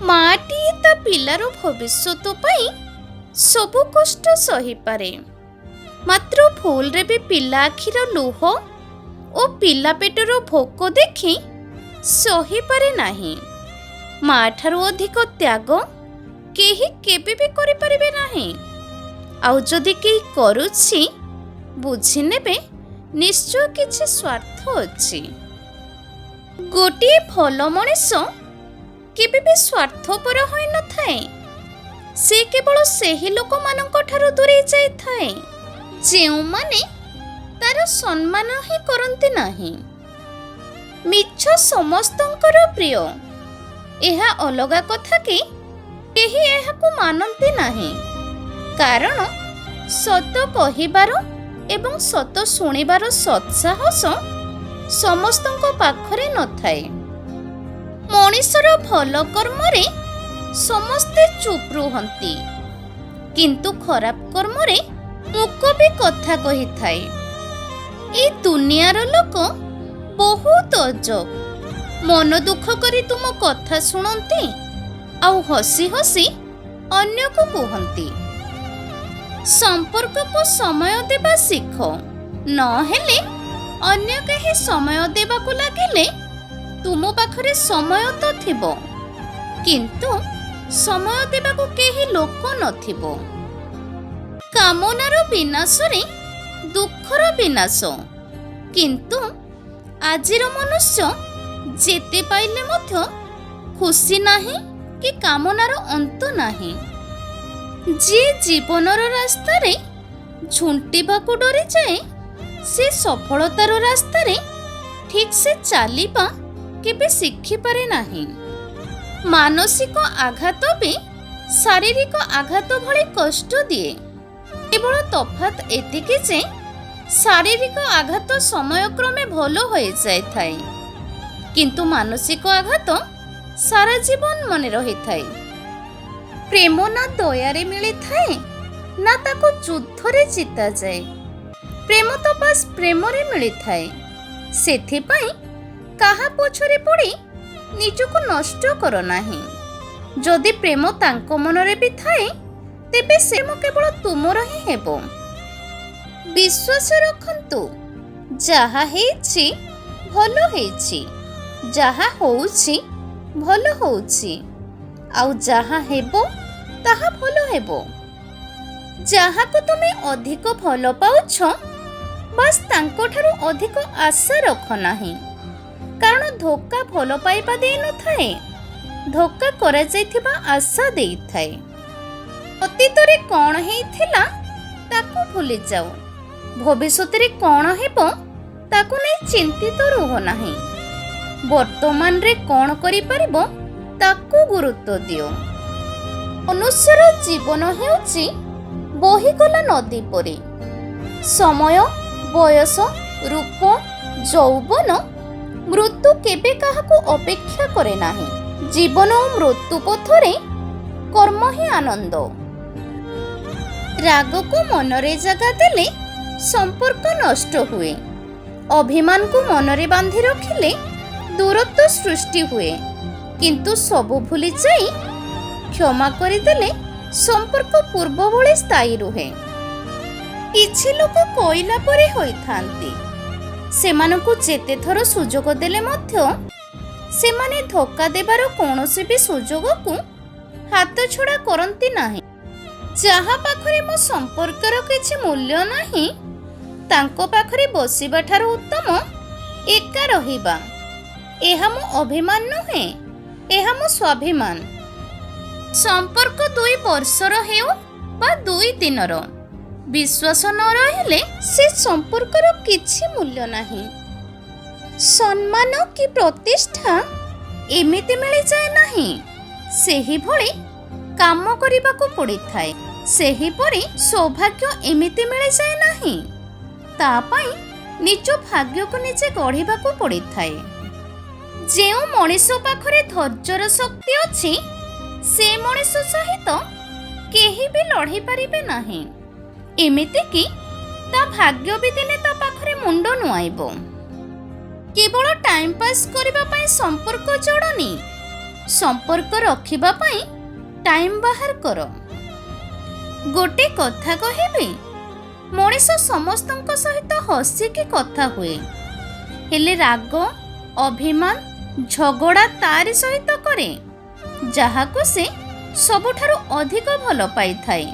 ମାଟିଏ ତା ପିଲାର ଭବିଷ୍ୟତ ପାଇଁ ସବୁ କଷ୍ଟ ସହିପାରେ, ମାତ୍ର ଭୁଲରେ ବି ପିଲା ଆଖିର ଲୁହ ଓ ପିଲା ପେଟର ଭୋକ ଦେଖି ସହିପାରେ ନାହିଁ। ମା ଠାରୁ ଅଧିକ ତ୍ୟାଗ କେହି କେବେ ବି କରିପାରିବେ ନାହିଁ। ଆଉ ଯଦି କେହି କରୁଛି ବୁଝିନେବେ ନିଶ୍ଚୟ କିଛି ସ୍ୱାର୍ଥ ଅଛି। ଗୋଟିଏ ଭଲ ମଣିଷ କେବେ ବି ସ୍ୱାର୍ଥପର ହୋଇନଥାଏ। ସେ କେବଳ ସେହି ଲୋକମାନଙ୍କ ଠାରୁ ଦୂରେଇ ଯାଇଥାଏ ଯେଉଁମାନେ ତାର ସମ୍ମାନ ହିଁ କରନ୍ତି ନାହିଁ। ମିଛ ସମସ୍ତଙ୍କର ପ୍ରିୟ, ଏହା ଅଲଗା କଥା କି କେହି ଏହାକୁ ମାନନ୍ତି ନାହିଁ, କାରଣ ସତ କହିବାର ଏବଂ ସତ ଶୁଣିବାର ସତ୍ସାହସ ସମସ୍ତଙ୍କ ପାଖରେ ନଥାଏ। ମଣିଷର ଭଲ କର୍ମରେ ସମସ୍ତେ ଚୁପ୍ ରୁହନ୍ତି, କିନ୍ତୁ ଖରାପ କର୍ମରେ ମୁକ ବି କଥା କହିଥାଏ। ଏ ଦୁନିଆର ଲୋକ ବହୁତ ଅଜବ, ମନ ଦୁଃଖ କରି ତୁମ କଥା ଶୁଣନ୍ତି ଆଉ ହସି ହସି ଅନ୍ୟକୁ କୁହନ୍ତି। ସମ୍ପର୍କକୁ ସମୟ ଦେବା ଶିଖ, ନହେଲେ ଅନ୍ୟ କେହି ସମୟ ଦେବାକୁ ଲାଗିଲେ ତୁମ ପାଖରେ ସମୟ ତ ଥିବ, କିନ୍ତୁ ସମୟ ଦେବାକୁ କେହି ଲୋକ ନଥିବ। କାମନାର ବିନାଶରେ ଦୁଃଖର ବିନାଶ, କିନ୍ତୁ ଆଜିର ମନୁଷ୍ୟ ଯେତେ ପାଇଲେ ମଧ୍ୟ ଖୁସି ନାହିଁ କି କାମନାର ଅନ୍ତ ନାହିଁ। ଯିଏ ଜୀବନର ରାସ୍ତାରେ ଝୁଣ୍ଟିବାକୁ ଡରିଯାଏ, ସେ ସଫଳତାର ରାସ୍ତାରେ ଠିକ୍ ସେ ଚାଲିବା କେବେ ଶିଖିପାରେ ନାହିଁ। ମାନସିକ ଆଘାତ ବି ଶାରୀରିକ ଆଘାତ ଭଳି କଷ୍ଟ ଦିଏ। କେବଳ ତଫାତ୍ ଏତିକି ଯେ ଶାରୀରିକ ଆଘାତ ସମୟକ୍ରମେ ଭଲ ହୋଇଯାଇଥାଏ, କିନ୍ତୁ ମାନସିକ ଆଘାତ ସାରା ଜୀବନ ମନେ ରହିଥାଏ। ପ୍ରେମ ନା ଦୟାରେ ମିଳିଥାଏ, ନା ତାକୁ ଯୁଦ୍ଧରେ ଜିତାଯାଏ। ପ୍ରେମ ତ ବାସ୍ ପ୍ରେମରେ ମିଳିଥାଏ। ସେଥିପାଇଁ କାହା ପଛରେ ପଡ଼ି ନିଜକୁ ନଷ୍ଟ କର ନାହିଁ। ଯଦି ପ୍ରେମ ତାଙ୍କ ମନରେ ବି ଥାଏ, ତେବେ ସେ ପ୍ରେମ କେବଳ ତୁମର ହିଁ ହେବ। ବିଶ୍ୱାସ ରଖନ୍ତୁ, ଯାହା ହେଇଛି ଭଲ ହେଇଛି, ଯାହା ହଉଛି ଭଲ ହଉଛି, ଆଉ ଯାହା ହେବ ତାହା ଭଲ ହେବ। ଯାହାକୁ ତୁମେ ଅଧିକ ଭଲ ପାଉଛ, ବାସ୍ ତାଙ୍କଠାରୁ ଅଧିକ ଆଶା ରଖ ନାହିଁ, କାରଣ ଧୋକା ଭଲ ପାଇବା ଦେଇନଥାଏ, ଧୋକା କରାଯାଇଥିବା ଆଶା ଦେଇଥାଏ। ଅତୀତରେ କ'ଣ ହେଇଥିଲା ତାକୁ ଭୁଲିଯାଅ, ଭବିଷ୍ୟତରେ କ'ଣ ହେବ ତାକୁ ନେଇ ଚିନ୍ତିତ ରୁହ ନାହିଁ। ବର୍ତ୍ତମାନରେ କ'ଣ କରିପାରିବ ତାକୁ ଗୁରୁତ୍ୱ ଦିଅ। ମନୁଷ୍ୟର ଜୀବନ ହେଉଛି ବହିଗଲା ନଦୀ ପରି। ସମୟ, ବୟସ, ରୂପ, ଯୌବନ, ମୃତ୍ୟୁ କେବେ କାହାକୁ ଅପେକ୍ଷା କରେ ନାହିଁ। ଜୀବନ ଓ ମୃତ୍ୟୁ ପଥରେ କର୍ମ ହିଁ ଆନନ୍ଦ। ରାଗକୁ ମନରେ ଜାଗା ଦେଲେ ସମ୍ପର୍କ ନଷ୍ଟ ହୁଏ। ଅଭିମାନକୁ ମନରେ ବାନ୍ଧି ରଖିଲେ ଦୂରତ୍ୱ ସୃଷ୍ଟି ହୁଏ, କିନ୍ତୁ ସବୁ ଭୁଲି ଯାଇ କ୍ଷମା କରିଦେଲେ ସମ୍ପର୍କ ପୂର୍ବ ଭଳି ସ୍ଥାୟୀ ରୁହେ। କିଛି ଲୋକ କୋଇଲା ପରି ହୋଇଥାନ୍ତି। ସେମାନଙ୍କୁ ଯେତେ ଥର ସୁଯୋଗ ଦେଲେ ମଧ୍ୟ ସେମାନେ ଧୋକା ଦେବାର କୌଣସି ବି ସୁଯୋଗକୁ ହାତଛଡ଼ା କରନ୍ତି ନାହିଁ। ଯାହା ପାଖରେ ମୋ ସମ୍ପର୍କର କିଛି ମୂଲ୍ୟ ନାହିଁ, ତାଙ୍କ ପାଖରେ ବସିବା ଠାରୁ ଉତ୍ତମ ଏକା ରହିବା। ଏହା ମୋ ଅଭିମାନ ନୁହେଁ, ଏହା ମୋ ସ୍ୱାଭିମାନ। ସମ୍ପର୍କ 2 ବର୍ଷର ହେଉ ବା 2 ଦିନର, ବିଶ୍ୱାସ ନ ରହିଲେ ସେ ସମ୍ପର୍କର କିଛି ମୂଲ୍ୟ ନାହିଁ। ସମ୍ମାନ କି ପ୍ରତିଷ୍ଠା ଏମିତି ମିଳିଯାଏ ନାହିଁ, ସେହିଭଳି କାମ କରିବାକୁ ପଡ଼ିଥାଏ। ସେହିପରି ସୌଭାଗ୍ୟ ଏମିତି ମିଳିଯାଏ ନାହିଁ, ତା ପାଇଁ ନିଜ ଭାଗ୍ୟକୁ ନିଜେ ଗଢ଼ିବାକୁ ପଡ଼ିଥାଏ। ଯେଉଁ ମଣିଷ ପାଖରେ ଧୈର୍ଯ୍ୟର ଶକ୍ତି ଅଛି, ସେ ମଣିଷ ସହିତ କେହି ବି ଲଢ଼ି ପାରିବେ ନାହିଁ। ଏମିତିକି ତା ଭାଗ୍ୟ ବି ଦିନେ ତା ପାଖରେ ମୁଣ୍ଡ ନୁଆଁଇବ। କେବଳ ଟାଇମ୍ ପାସ୍ କରିବା ପାଇଁ ସମ୍ପର୍କ ଯୋଡ଼ନି, संपर्क रखिबा पई टाइम बाहर कर। गोटे कथा कहबी, मनीष समस्तंक सहित हसिकी कथा हुए, हेले राग अभिमान झगड़ा तारी सहित करे जहाको से सबुठारु अधिक भल पाई थाए,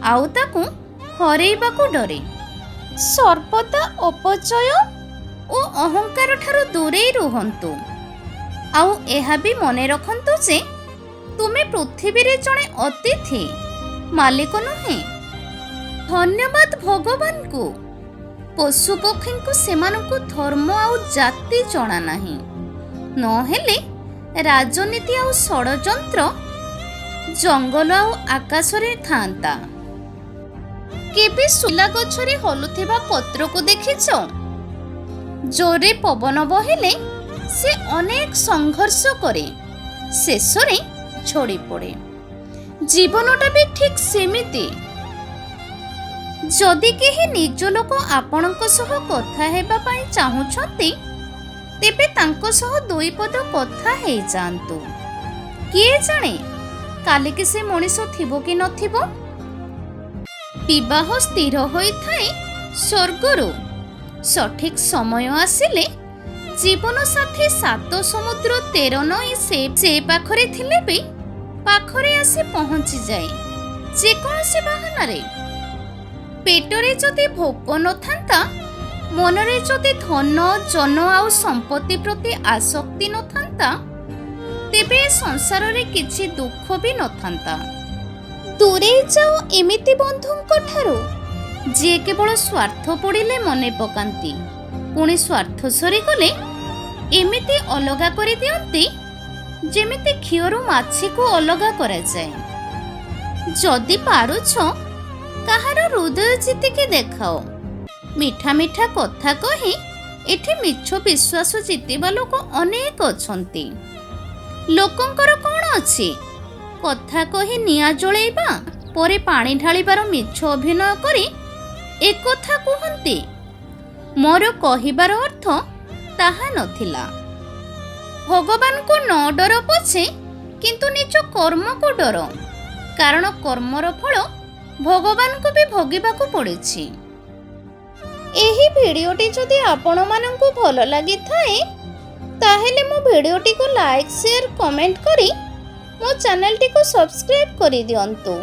आउ ताकू हरेइबाकू डरे। सर्वदा अपचय ओ अहंकार ठारू दूरे रुहंतु। आउ एहा भी मने रखंतु जे तुमे पृथ्वी रे जणे अतिथि, मालिक नुहे। धन्यवाद भगवान को। पशु पक्षी को सेमानकु धर्म आउ जाति जणा नाही, नहेले राजनीति आउ षडयंत्र जंगल आउ आकाश रे थांता। केबे सुला गछरे हलुथिबा पत्र को देखिछ? जोरे पवन बहिले से अनेक संघर्ष करे, शेषरे छोड़ी पड़े। जीवनटा भी ठीक सेमिति। जदि केही निज लोक आपणक सह कथा हेबा पई चाहुछंती, तेबे तांको सह दुई पद कथा हे जांतु। किए जाने काली कि से मनीष थिबो कि नथिबो। विवाह स्थिर होई थाए स्वर्गरु। सठिक समय आसिले जीवन साथी 7 समुद्र 13 नई से पाखरे थिले भी पाखरे आसी पहुंची जाए जेकोसी बहाना रे। पेटरे जदि भोक न थांता, मनरे जदि धन जन आउ संपत्ति प्रति आसक्ति न थांता, तेबे संसार रे किछि दुख भी न थांता। दूरे जाओ एमिति बंधुंक ठारू जे केवल स्वार्थ पड़िले मने पकांती, पुणी स्वार्थ सरी गले एमिति अलगा करि दियंती जेमिति घिओरु माछि को अलगा करा जाए। जदि पारुछ काहार हृदय जीतिके देखाओ। मिठा मिठा कथा कही एठी मिछ विश्वास जीतिबा लोक अनेक अछंती। लोकंकर कौन अछि? कथा कही निया जळेइबा परे पानी ढालिबार मिछ अभिनय करी एक कथा कहंती। मोर कहिबार अर्थ ताहा नथिला। भगवान को न डर पछे, किंतु निज कर्म को डर, कारण कर्मर फल भगवान को भी भोगिबाकू पड़िछि। एही भिडियोटी जदि आपण माननकू भल लागि थाए, ताहेले मो भिडियोटी को लाइक शेयर कमेंट करी मो चैनल टी को सब्सक्राइब करि दियंतु।